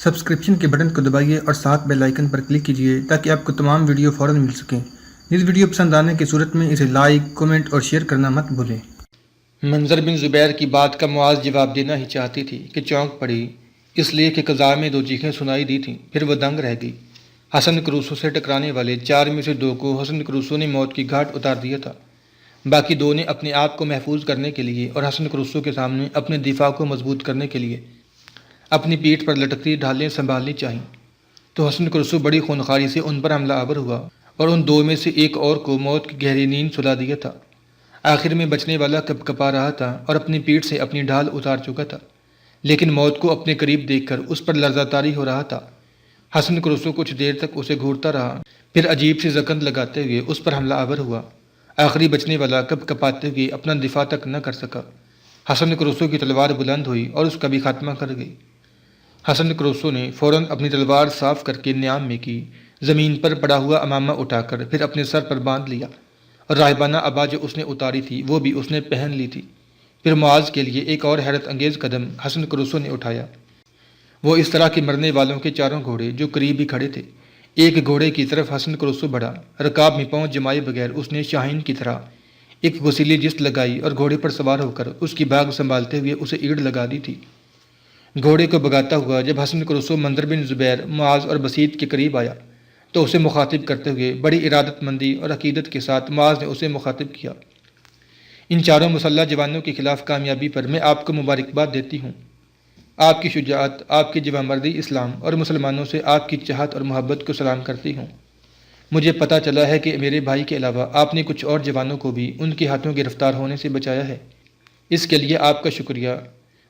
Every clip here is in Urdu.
سبسکرپشن کے بٹن کو دبائیے اور ساتھ بیل آئیکن پر کلک کیجیے تاکہ آپ کو تمام ویڈیو فوراً مل سکیں۔ اس ویڈیو پسند آنے کی صورت میں اسے لائک، کمنٹ اور شیئر کرنا مت بھولیں۔ منظر بن زبیر کی بات کا معاذ جواب دینا ہی چاہتی تھی کہ چونک پڑی، اس لیے کہ قضاء میں دو چیخیں سنائی دی تھیں، پھر وہ دنگ رہ گئی۔ حسن کروسو سے ٹکرانے والے 4 میں سے 2 کو حسن کروسو نے موت کی گھاٹ اتار دیا تھا۔ باقی 2 نے اپنے آپ کو محفوظ کرنے کے لیے اور حسن کروسو کے سامنے اپنے دفاع کو مضبوط کرنے کے لیے اپنی پیٹھ پر لٹکتی ڈھالیں سنبھالنی چاہییں۔ تو حسن کروسو بڑی خونخواری سے ان پر حملہ آور ہوا اور ان 2 میں سے ایک اور کو موت کی گہری نیند سلا دیا تھا۔ آخر میں بچنے والا کپ کپا رہا تھا اور اپنی پیٹھ سے اپنی ڈھال اتار چکا تھا، لیکن موت کو اپنے قریب دیکھ کر اس پر لرزہ طاری ہو رہا تھا۔ حسن کروسو کچھ دیر تک اسے گھورتا رہا، پھر عجیب سی زکند لگاتے ہوئے اس پر حملہ آور ہوا۔ آخری بچنے والا کپ کپاتے ہوئے اپنا دفاع تک نہ کر سکا۔ حسن کروسو کی تلوار بلند ہوئی اور اس کا بھی خاتمہ کر گئی۔ حسن کروسو نے فوراً اپنی تلوار صاف کر کے نیام میں کی، زمین پر پڑا ہوا امامہ اٹھا کر پھر اپنے سر پر باندھ لیا اور راہبانہ عبا جو اس نے اتاری تھی وہ بھی اس نے پہن لی تھی۔ پھر معاذ کے لیے ایک اور حیرت انگیز قدم حسن کروسو نے اٹھایا۔ وہ اس طرح کہ مرنے والوں کے 4 گھوڑے جو قریب ہی کھڑے تھے، ایک گھوڑے کی طرف حسن کروسو بڑھا، رکاب میں پاؤں جمائے بغیر اس نے شاہین کی طرح ایک وسیلی جست لگائی اور گھوڑے پر سوار ہو کر اس کی بھاگ سنبھالتے ہوئے اسے ایڑ لگا دی تھی۔ گھوڑے کو بگاتا ہوا جب حسن کروسو منظر بن زبیر، معاذ اور بسیط کے قریب آیا تو اسے مخاطب کرتے ہوئے بڑی ارادت مندی اور عقیدت کے ساتھ معاذ نے اسے مخاطب کیا۔ ان 4 مسلح جوانوں کے خلاف کامیابی پر میں آپ کو مبارکباد دیتی ہوں۔ آپ کی شجاعت، آپ کی جوانمردی اسلام اور مسلمانوں سے آپ کی چاہت اور محبت کو سلام کرتی ہوں۔ مجھے پتہ چلا ہے کہ میرے بھائی کے علاوہ آپ نے کچھ اور جوانوں کو بھی ان کے ہاتھوں گرفتار ہونے سے بچایا ہے۔ اس کے لیے آپ کا شکریہ۔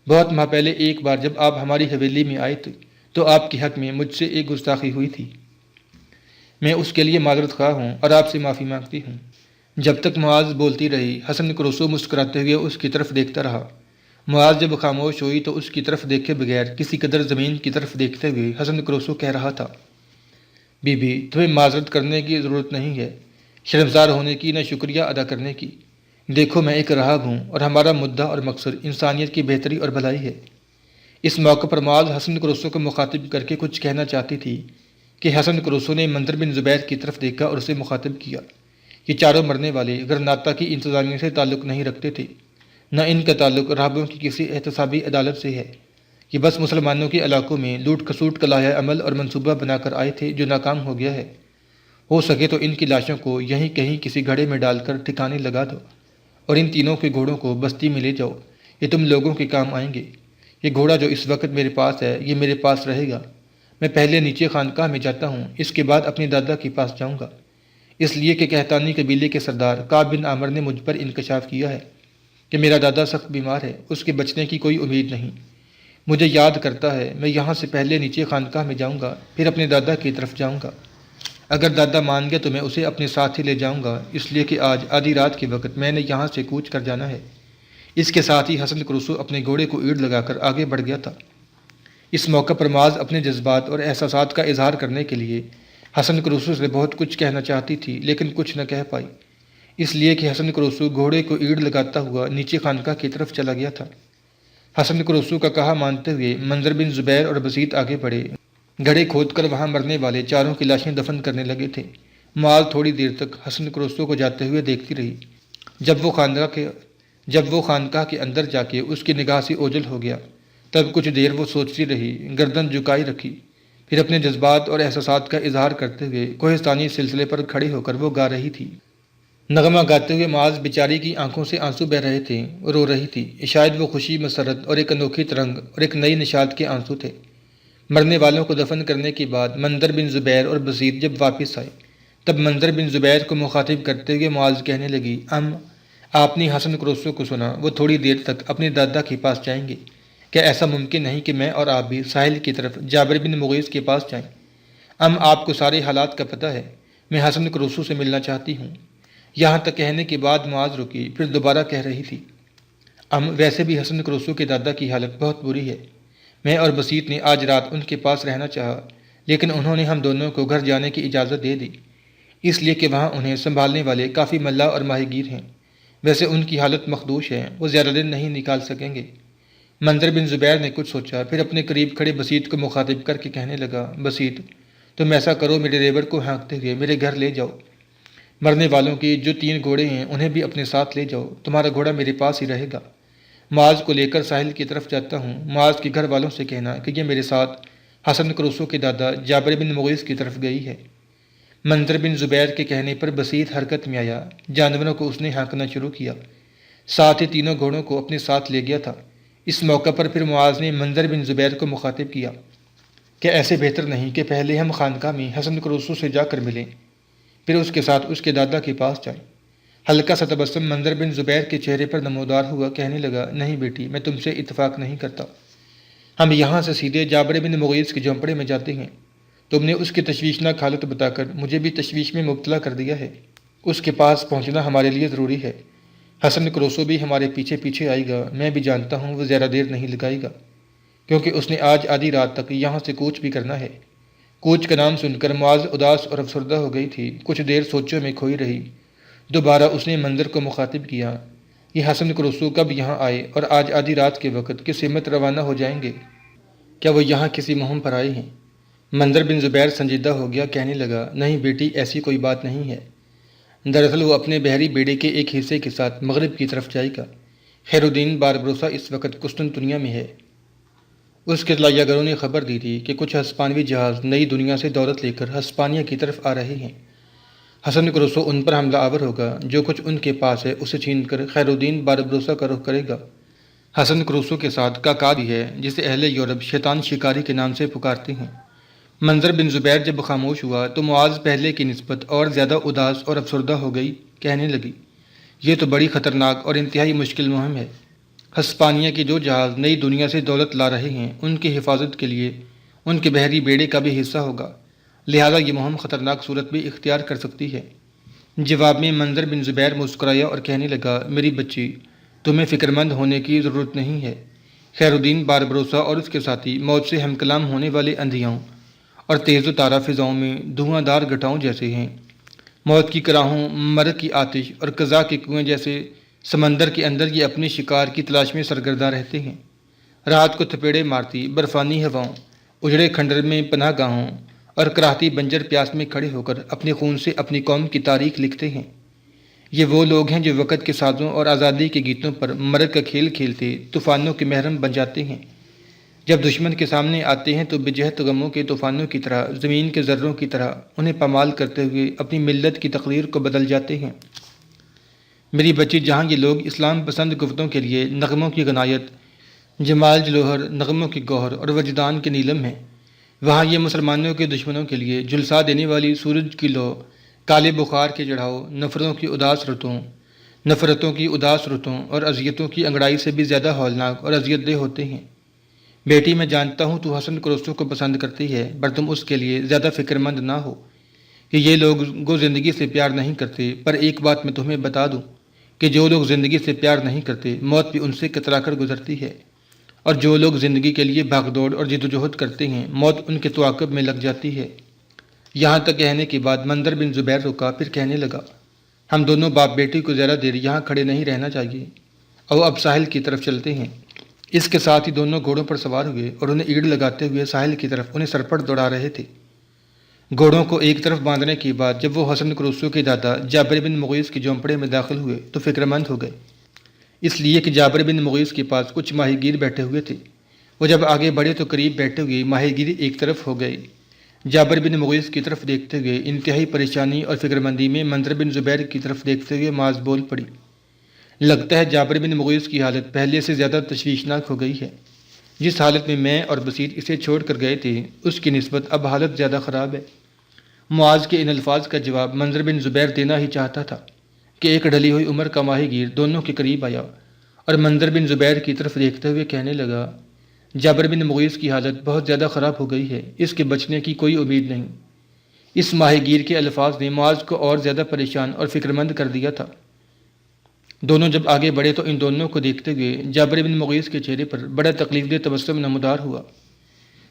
بہت ماہ پہلے ایک بار جب آپ ہماری حویلی میں آئے تھے تو آپ کے حق میں مجھ سے ایک گستاخی ہوئی تھی، میں اس کے لیے معذرت خواہ ہوں اور آپ سے معافی مانگتی ہوں۔ جب تک معاذ بولتی رہی، حسن کروسو مسکراتے ہوئے اس کی طرف دیکھتا رہا۔ معاذ جب خاموش ہوئی تو اس کی طرف دیکھے بغیر کسی قدر زمین کی طرف دیکھتے ہوئے حسن کروسو کہہ رہا تھا، بی بی تمہیں معذرت کرنے کی ضرورت نہیں ہے، شرمسار ہونے کی نہ شکریہ ادا کرنے کی۔ دیکھو میں ایک راہب ہوں اور ہمارا مدعا اور مقصد انسانیت کی بہتری اور بھلائی ہے۔ اس موقع پر معاذ حسن کروسو کو مخاطب کر کے کچھ کہنا چاہتی تھی کہ حسن کروسو نے منظر بن زبیر کی طرف دیکھا اور اسے مخاطب کیا۔ یہ 4 مرنے والے غرناطہ کی انتظامیہ سے تعلق نہیں رکھتے تھے، نہ ان کا تعلق راہبوں کی کسی احتسابی عدالت سے ہے۔ یہ بس مسلمانوں کے علاقوں میں لوٹ کھسوٹ کا لائحہ عمل اور منصوبہ بنا کر آئے تھے جو ناکام ہو گیا ہے۔ ہو سکے تو ان کی لاشوں کو یہیں کہیں کسی گھڑے میں ڈال کر ٹھکانے لگا دو اور ان تینوں کے گھوڑوں کو بستی میں لے جاؤ، یہ تم لوگوں کے کام آئیں گے۔ یہ گھوڑا جو اس وقت میرے پاس ہے یہ میرے پاس رہے گا۔ میں پہلے نیچے خانقاہ میں جاتا ہوں، اس کے بعد اپنے دادا کے پاس جاؤں گا، اس لیے کہ قحطانی قبیلے کے سردار کعب بن عامر نے مجھ پر انکشاف کیا ہے کہ میرا دادا سخت بیمار ہے، اس کے بچنے کی کوئی امید نہیں۔ مجھے یاد کرتا ہے میں یہاں سے پہلے نیچے خانقاہ میں جاؤں گا، پھر اپنے دادا کی طرف جاؤں گا۔ اگر دادا مان گیا تو میں اسے اپنے ساتھ ہی لے جاؤں گا، اس لیے کہ آج آدھی رات کے وقت میں نے یہاں سے کوچ کر جانا ہے۔ اس کے ساتھ ہی حسن کروسو اپنے گھوڑے کو ایڑ لگا کر آگے بڑھ گیا تھا۔ اس موقع پر معاذ اپنے جذبات اور احساسات کا اظہار کرنے کے لیے حسن کروسو سے بہت کچھ کہنا چاہتی تھی، لیکن کچھ نہ کہہ پائی، اس لیے کہ حسن کروسو گھوڑے کو ایڑ لگاتا ہوا نیچے خانقاہ کی طرف چلا گیا تھا۔ حسن کروسو کا کہا مانتے ہوئے منظر بن زبیر اور بسیط آگے بڑھے، گڑھے کھود کر وہاں مرنے والے 4 کی لاشیں دفن کرنے لگے تھے۔ معاذ تھوڑی دیر تک حسن کروسو کو جاتے ہوئے دیکھتی رہی۔ جب وہ خانقاہ کے اندر جا کے اس کی نگاہ سے اوجھل ہو گیا تب کچھ دیر وہ سوچتی رہی، گردن جھکائی رکھی، پھر اپنے جذبات اور احساسات کا اظہار کرتے ہوئے کوہستانی سلسلے پر کھڑی ہو کر وہ گا رہی تھی۔ نغمہ گاتے ہوئے معاذ بیچاری کی آنکھوں سے آنسو بہہ رہے تھے، رو رہی تھی۔ شاید وہ خوشی، مسرت اور ایک انوکھی ترنگ اور ایک نئی نشاط کے آنسو تھے۔ مرنے والوں کو دفن کرنے کے بعد منظر بن زبیر اور بسیط جب واپس آئے تب منظر بن زبیر کو مخاطب کرتے ہوئے معاذ کہنے لگی، آپ نے حسن کروسو کو سنا، وہ تھوڑی دیر تک اپنے دادا کے پاس جائیں گے، کیا ایسا ممکن نہیں کہ میں اور آپ بھی ساحل کی طرف جابر بن مغیث کے پاس جائیں؟ آپ کو سارے حالات کا پتہ ہے، میں حسن کروسو سے ملنا چاہتی ہوں۔ یہاں تک کہنے کے بعد معاذ رکی، پھر دوبارہ کہہ رہی تھی، ویسے بھی حسن کروسو کے دادا کی حالت بہت بری ہے۔ میں اور بسیط نے آج رات ان کے پاس رہنا چاہا، لیکن انہوں نے ہم دونوں کو گھر جانے کی اجازت دے دی، اس لیے کہ وہاں انہیں سنبھالنے والے کافی ملاح اور ماہی گیر ہیں۔ ویسے ان کی حالت مخدوش ہے، وہ زیادہ دن نہیں نکال سکیں گے۔ منظر بن زبیر نے کچھ سوچا، پھر اپنے قریب کھڑے بسیط کو مخاطب کر کے کہنے لگا، بسیط، تم ایسا کرو، میرے ریوڑ کو ہانکتے ہوئے میرے گھر لے جاؤ۔ مرنے والوں کی جو 3 گھوڑے ہیں انہیں بھی اپنے ساتھ لے جاؤ، تمہارا گھوڑا میرے پاس ہی رہے گا۔ معاذ کو لے کر ساحل کی طرف جاتا ہوں۔ معاذ کے گھر والوں سے کہنا کہ یہ میرے ساتھ حسن کروسو کے دادا جابر بن مغیث کی طرف گئی ہے۔ منظر بن زبیر کے کہنے پر بسیط حرکت میں آیا، جانوروں کو اس نے ہانکنا شروع کیا، ساتھ ہی تینوں گھوڑوں کو اپنے ساتھ لے گیا تھا۔ اس موقع پر پھر معاذ نے منظر بن زبیر کو مخاطب کیا کہ ایسے بہتر نہیں کہ پہلے ہم خانقاہ میں حسن کروسو سے جا کر ملیں، پھر اس کے ساتھ اس کے دادا کے پاس جائیں۔ ہلکا سا تبسم منظر بن زبیر کے چہرے پر نمودار ہوا، کہنے لگا، نہیں بیٹی، میں تم سے اتفاق نہیں کرتا۔ ہم یہاں سے سیدھے جابر بن مغیث کے جھونپڑے میں جاتے ہیں۔ تم نے اس کی تشویشناک حالت بتا کر مجھے بھی تشویش میں مبتلا کر دیا ہے۔ اس کے پاس پہنچنا ہمارے لیے ضروری ہے۔ حسن کروسو بھی ہمارے پیچھے پیچھے آئے گا۔ میں بھی جانتا ہوں وہ زیادہ دیر نہیں لگائے گا، کیونکہ اس نے آج آدھی رات تک یہاں سے کوچ بھی کرنا ہے۔ کوچ کا نام سن کر معاذ اداس اور افسردہ ہو گئی تھی، کچھ دیر سوچوں میں کھوئی رہی۔ دوبارہ اس نے منظر کو مخاطب کیا، یہ حسن کروسو کب یہاں آئے اور آج آدھی رات کے وقت کس ہمت روانہ ہو جائیں گے؟ کیا وہ یہاں کسی مہم پر آئے ہیں؟ منظر بن زبیر سنجیدہ ہو گیا، کہنے لگا، نہیں بیٹی، ایسی کوئی بات نہیں ہے۔ دراصل وہ اپنے بحری بیڑے کے ایک حصے کے ساتھ مغرب کی طرف جائے گا۔ خیر الدین باربروسا اس وقت قسطنطنیہ میں ہے۔ اس کے اطلاعیہ گروں نے خبر دی تھی کہ کچھ ہسپانوی جہاز نئی دنیا سے دولت لے کر ہسپانیہ کی طرف آ رہے ہیں۔ حسن کروسو ان پر حملہ آور ہوگا، جو کچھ ان کے پاس ہے اسے چھین کر خیر الدین باربروسا کا رخ کرے گا۔ حسن کروسو کے ساتھ کاکا بھی ہے، جسے اہل یورپ شیطان شکاری کے نام سے پکارتے ہیں۔ منظر بن زبیر جب خاموش ہوا تو معاذ پہلے کی نسبت اور زیادہ اداس اور افسردہ ہو گئی، کہنے لگی، یہ تو بڑی خطرناک اور انتہائی مشکل مہم ہے۔ ہسپانیہ کے جو جہاز نئی دنیا سے دولت لا رہے ہیں ان کی حفاظت کے لیے ان کے بحری بیڑے کا بھی حصہ ہوگا، لہذا یہ مہم خطرناک صورت بھی اختیار کر سکتی ہے۔ جواب میں منظر بن زبیر مسکرایا اور کہنے لگا، میری بچی، تمہیں فکر مند ہونے کی ضرورت نہیں ہے۔ خیر الدین باربروسا اور اس کے ساتھی موت سے ہم کلام ہونے والے اندھیوں اور تیز و تارہ فضاؤں میں دھواں دار گٹاؤں جیسے ہیں۔ موت کی کراہوں، مرگ کی آتش اور قضاء کے کنویں جیسے سمندر کے اندر یہ اپنی شکار کی تلاش میں سرگردہ رہتے ہیں۔ رات کو تھپیڑے مارتی برفانی ہواؤں، اجڑے کھنڈر میں پناہ گاہوں اور کراہتی بنجر پیاس میں کھڑے ہو کر اپنے خون سے اپنی قوم کی تاریخ لکھتے ہیں۔ یہ وہ لوگ ہیں جو وقت کے سازوں اور آزادی کے گیتوں پر مرگ کا کھیل کھیلتے طوفانوں کے محرم بن جاتے ہیں۔ جب دشمن کے سامنے آتے ہیں تو بجہت غموں کے طوفانوں کی طرح، زمین کے ذروں کی طرح انہیں پامال کرتے ہوئے اپنی ملت کی تقریر کو بدل جاتے ہیں۔ میری بچی، جہاں یہ لوگ اسلام پسند گفتوں کے لیے نغموں کی غنایت، جمال جلوہر، نغموں کی گوہر اور وجدان کے نیلم ہیں، وہاں یہ مسلمانوں کے دشمنوں کے لیے جھلسا دینے والی سورج کی لو، کالے بخار کے چڑھاؤ، نفرتوں کی اداس رتوں اور اذیتوں کی انگڑائی سے بھی زیادہ ہولناک اور اذیت دہ ہوتے ہیں۔ بیٹی، میں جانتا ہوں تو حسن کروسو کو پسند کرتی ہے، پر تم اس کے لیے زیادہ فکر مند نہ ہو کہ یہ لوگ زندگی سے پیار نہیں کرتے۔ پر ایک بات میں تمہیں بتا دوں کہ جو لوگ زندگی سے پیار نہیں کرتے، موت بھی ان سے کترا کر گزرتی ہے، اور جو لوگ زندگی کے لیے بھاگ دوڑ اور جد و جہد کرتے ہیں، موت ان کے تعاقب میں لگ جاتی ہے۔ یہاں تک کہنے کے بعد منظر بن زبیر رکا، پھر کہنے لگا، ہم دونوں باپ بیٹی کو زیادہ دیر یہاں کھڑے نہیں رہنا چاہیے، اور اب ساحل کی طرف چلتے ہیں۔ اس کے ساتھ ہی دونوں گھوڑوں پر سوار ہوئے اور انہیں ایڑ لگاتے ہوئے ساحل کی طرف انہیں سرپٹ دوڑا رہے تھے۔ گھوڑوں کو ایک طرف باندھنے کے بعد جب وہ حسن کروسو کے دادا جابر بن مغیث کے جھونپڑے میں داخل ہوئے تو فکر مند ہو گئے، اس لیے کہ جابر بن مغیث کے پاس کچھ ماہی گیر بیٹھے ہوئے تھے۔ وہ جب آگے بڑھے تو قریب بیٹھے ہوئے ماہی گیر ایک طرف ہو گئے۔ جابر بن مغیث کی طرف دیکھتے ہوئے انتہائی پریشانی اور فکر مندی میں منظر بن زبیر کی طرف دیکھتے ہوئے معاذ بول پڑی، لگتا ہے جابر بن مغیث کی حالت پہلے سے زیادہ تشویشناک ہو گئی ہے۔ جس حالت میں اور بسیط اسے چھوڑ کر گئے تھے، اس کی نسبت اب حالت زیادہ خراب ہے۔ معاذ کے ان الفاظ کا جواب منظر بن زبیر دینا ہی چاہتا تھا کہ ایک ڈھلی ہوئی عمر کا ماہی گیر دونوں کے قریب آیا اور منظر بن زبیر کی طرف دیکھتے ہوئے کہنے لگا، جابر بن مغیث کی حالت بہت زیادہ خراب ہو گئی ہے، اس کے بچنے کی کوئی امید نہیں۔ اس ماہی گیر کے الفاظ نے معاذ کو اور زیادہ پریشان اور فکر مند کر دیا تھا۔ دونوں جب آگے بڑھے تو ان دونوں کو دیکھتے ہوئے جابر بن مغیث کے چہرے پر بڑا تکلیف دہ تبسم نمودار ہوا۔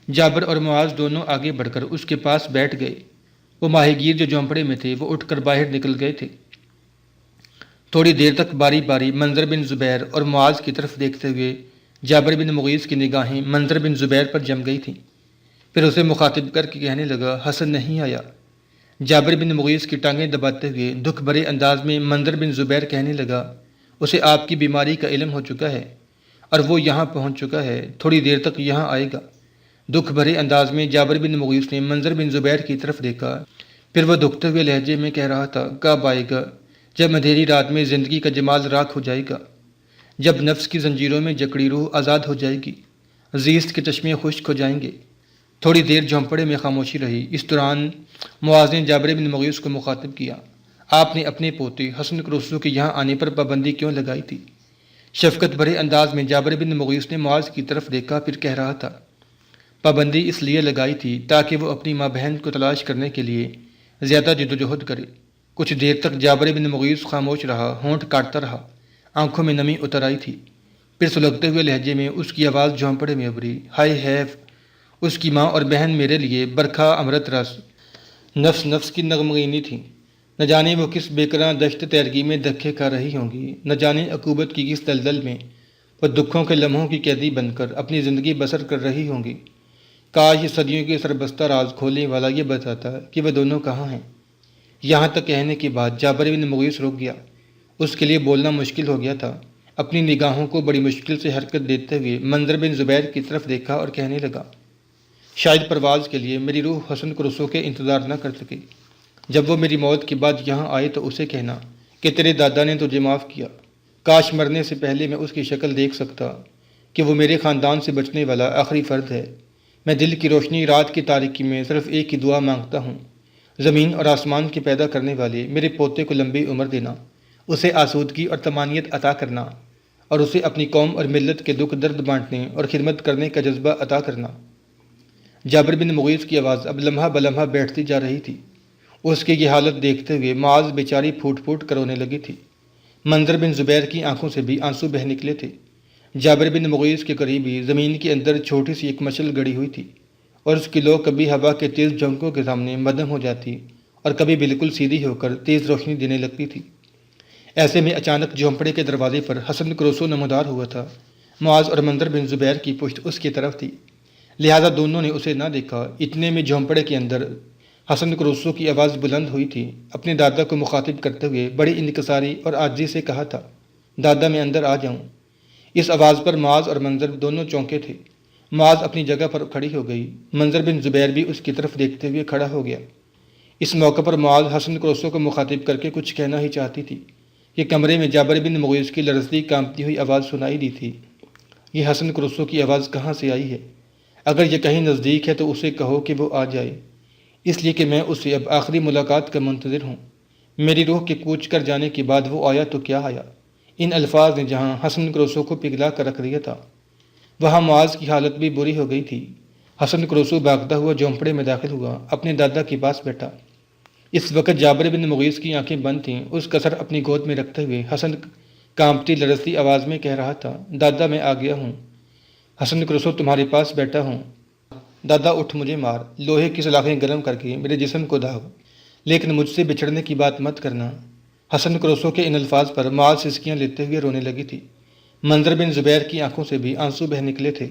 جابر اور معاذ دونوں آگے بڑھ کر اس کے پاس بیٹھ گئے۔ وہ ماہی گیر جو جھونپڑے میں تھے وہ اٹھ کر باہر نکل گئے تھے۔ تھوڑی دیر تک باری باری منظر بن زبیر اور معاذ کی طرف دیکھتے ہوئے جابر بن مغیث کی نگاہیں منظر بن زبیر پر جم گئی تھیں۔ پھر اسے مخاطب کر کے کہنے لگا، حسن نہیں آیا؟ جابر بن مغیث کی ٹانگیں دباتے ہوئے دکھ بھرے انداز میں منظر بن زبیر کہنے لگا، اسے آپ کی بیماری کا علم ہو چکا ہے اور وہ یہاں پہنچ چکا ہے، تھوڑی دیر تک یہاں آئے گا۔ دکھ بھرے انداز میں جابر بن مغیث نے منظر بن زبیر کی طرف دیکھا، پھر وہ دکھتے ہوئے لہجے میں کہہ رہا تھا، کب آئے گا؟ جب اندھیری رات میں زندگی کا جمال راکھ ہو جائے گا، جب نفس کی زنجیروں میں جکڑی روح آزاد ہو جائے گی، زیست کے چشمے خشک ہو جائیں گے۔ تھوڑی دیر جھونپڑے میں خاموشی رہی۔ اس دوران معاذ نے جابر بن مغیث کو مخاطب کیا، آپ نے اپنے پوتے حسن کرسو کے یہاں آنے پر پابندی کیوں لگائی تھی؟ شفقت بھرے انداز میں جابر بن مغیث نے معاذ کی طرف دیکھا، پھر کہہ رہا تھا، پابندی اس لیے لگائی تھی تاکہ وہ اپنی ماں بہن کو تلاش کرنے کے لیے زیادہ جدوجہد کرے۔ کچھ دیر تک جابر بن مغیث خاموش رہا، ہونٹ کاٹتا رہا، آنکھوں میں نمی اتر آئی تھی۔ پھر سلگتے ہوئے لہجے میں اس کی آواز جھونپڑے میں ابھری، ہائے حیف اس کی ماں اور بہن میرے لیے برکھا امرت رس نفس نفس کی نغمگینی تھی۔ نہ جانے وہ کس بےکراں دشت تیرگی میں دھکے کھا رہی ہوں گی، نہ جانے عقوبت کی کس دلدل میں وہ دکھوں کے لمحوں کی قیدی بن کر اپنی زندگی بسر کر رہی ہوں گی۔ کاش یہ صدیوں کے سربستہ راز کھولنے والا یہ بتاتا کہ وہ دونوں کہاں ہیں۔ یہاں تک کہنے کے بعد جابر بن مغیث رک گیا۔ اس کے لیے بولنا مشکل ہو گیا تھا۔ اپنی نگاہوں کو بڑی مشکل سے حرکت دیتے ہوئے منظر بن زبیر کی طرف دیکھا اور کہنے لگا، شاید پرواز کے لیے میری روح حسن کرسو کے انتظار نہ کر سکے۔ جب وہ میری موت کے بعد یہاں آئے تو اسے کہنا کہ تیرے دادا نے تجھے معاف کیا۔ کاش مرنے سے پہلے میں اس کی شکل دیکھ سکتا کہ وہ میرے خاندان سے بچنے والا آخری فرد ہے۔ میں دل کی روشنی رات کی تاریکی میں صرف ایک ہی دعا مانگتا ہوں، زمین اور آسمان کے پیدا کرنے والے میرے پوتے کو لمبی عمر دینا، اسے آسودگی اور طمانینت عطا کرنا اور اسے اپنی قوم اور ملت کے دکھ درد بانٹنے اور خدمت کرنے کا جذبہ عطا کرنا۔ جابر بن مغیث کی آواز اب لمحہ بلمحہ بیٹھتی جا رہی تھی۔ اس کی یہ حالت دیکھتے ہوئے معاذ بیچاری پھوٹ پھوٹ کر رونے لگی تھی۔ منظر بن زبیر کی آنکھوں سے بھی آنسو بہہ نکلے تھے۔ جابر بن مغیث کے قریب ہی زمین کے اندر چھوٹی سی ایک مشل گڑی ہوئی تھی اور اس کی لو کبھی ہوا کے تیز جھونکوں کے سامنے مدھم ہو جاتی اور کبھی بالکل سیدھی ہو کر تیز روشنی دینے لگتی تھی۔ ایسے میں اچانک جھونپڑے کے دروازے پر حسن کرسو نمودار ہوا تھا۔ معاذ اور منظر بن زبیر کی پشت اس کی طرف تھی، لہذا دونوں نے اسے نہ دیکھا۔ اتنے میں جھونپڑے کے اندر حسن کرسو کی آواز بلند ہوئی تھی۔ اپنے دادا کو مخاطب کرتے ہوئے بڑی انکساری اور عاجزی سے کہا تھا، دادا میں اندر آ جاؤں۔ اس آواز پر معاذ اور منظر دونوں چونکے تھے۔ معاذ اپنی جگہ پر کھڑی ہو گئی، منظر بن زبیر بھی اس کی طرف دیکھتے ہوئے کھڑا ہو گیا۔ اس موقع پر معاذ حسن کرسو کو مخاطب کر کے کچھ کہنا ہی چاہتی تھی کہ کمرے میں جابر بن مغیث کی لرزتی کانپتی ہوئی آواز سنائی دی تھی، یہ حسن کرسو کی آواز کہاں سے آئی ہے؟ اگر یہ کہیں نزدیک ہے تو اسے کہو کہ وہ آ جائے، اس لیے کہ میں اس سے اب آخری ملاقات کا منتظر ہوں۔ میری روح کے کوچ کر جانے کے بعد وہ آیا تو کیا آیا؟ ان الفاظ نے جہاں حسن کرسو کو پگھلا کر رکھ دیا تھا، وہاں معاذ کی حالت بھی بری ہو گئی تھی۔ حسن کرسو بھاگتا ہوا جھونپڑے میں داخل ہوا، اپنے دادا کے پاس بیٹھا۔ اس وقت جابر بن مغیث کی آنکھیں بند تھیں۔ اس کا سر اپنی گود میں رکھتے ہوئے حسن کانپتی لرزتی آواز میں کہہ رہا تھا، دادا میں آ گیا ہوں، حسن کرسو تمہارے پاس بیٹھا ہوں۔ دادا اٹھ مجھے مار، لوہے کی سلاخیں گرم کر کے میرے جسم کو داغ، لیکن مجھ سے بچھڑنے کی بات مت کرنا۔ حسن کرسو کے ان الفاظ پر معاذ سسکیاں لیتے ہوئے رونے لگی تھی۔ منظر بن زبیر کی آنکھوں سے بھی آنسو بہہ نکلے تھے۔